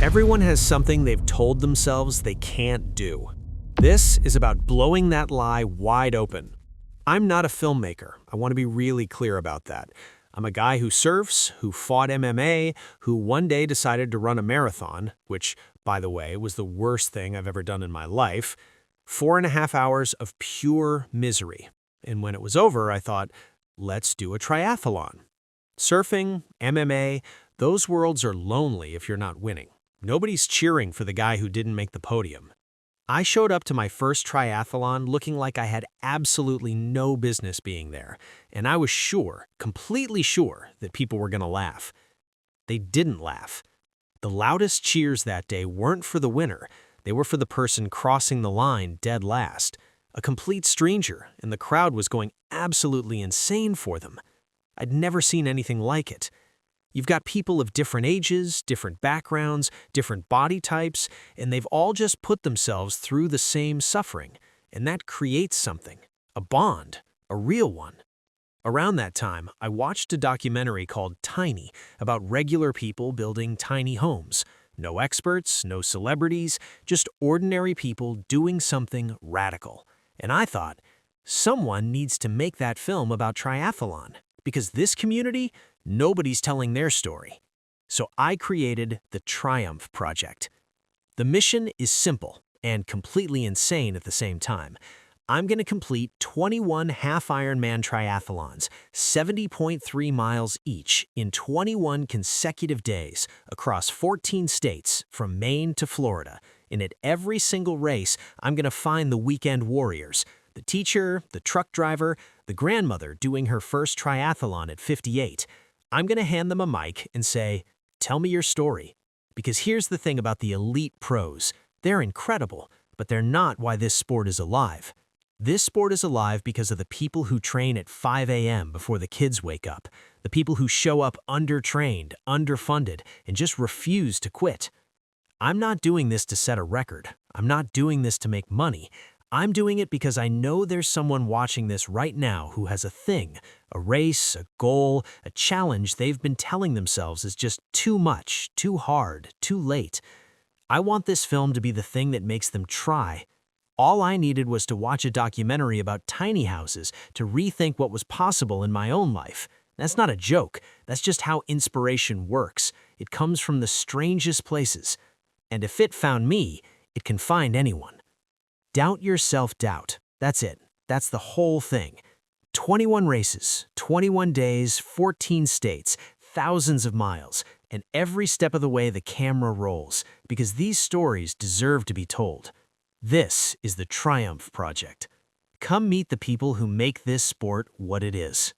Everyone has something they've told themselves they can't do. This is about blowing that lie wide open. I'm not a filmmaker. I want to be really clear about that. I'm a guy who surfs, who fought MMA, who one day decided to run a marathon, which, by the way, was the worst thing I've ever done in my life. 4.5 hours of pure misery. And when it was over, I thought, let's do a triathlon. Surfing, MMA, those worlds are lonely if you're not winning. Nobody's cheering for the guy who didn't make the podium. I showed up to my first triathlon looking like I had absolutely no business being there, and I was sure, completely sure, that people were going to laugh. They didn't laugh. The loudest cheers that day weren't for the winner. They were for the person crossing the line dead last, a complete stranger, and the crowd was going absolutely insane for them. I'd never seen anything like it. You've got people of different ages, different backgrounds, different body types, and they've all just put themselves through the same suffering, and that creates something, a bond, a real one. Around that time, I watched a documentary called Tiny about regular people building tiny homes. No experts, no celebrities, just ordinary people doing something radical. And I thought, someone needs to make that film about triathlon, because this community, nobody's telling their story. So I created the Triumph Project. The mission is simple and completely insane at the same time. I'm going to complete 21 half-Ironman triathlons, 70.3 miles each, in 21 consecutive days across 14 states from Maine to Florida. And at every single race, I'm going to find the weekend warriors, the teacher, the truck driver, the grandmother doing her first triathlon at 58. I'm going to hand them a mic and say, tell me your story. Because here's the thing about the elite pros. They're incredible, but they're not why this sport is alive. This sport is alive because of the people who train at 5 a.m. before the kids wake up, the people who show up undertrained, underfunded, and just refuse to quit. I'm not doing this to set a record. I'm not doing this to make money. I'm doing it because I know there's someone watching this right now who has a thing, a race, a goal, a challenge they've been telling themselves is just too much, too hard, too late. I want this film to be the thing that makes them try. All I needed was to watch a documentary about tiny houses to rethink what was possible in my own life. That's not a joke. That's just how inspiration works. It comes from the strangest places. And if it found me, it can find anyone. Doubt your self-doubt. That's it. That's the whole thing. 21 races, 21 days, 14 states, thousands of miles, and every step of the way the camera rolls, because these stories deserve to be told. This is the Triumph Project. Come meet the people who make this sport what it is.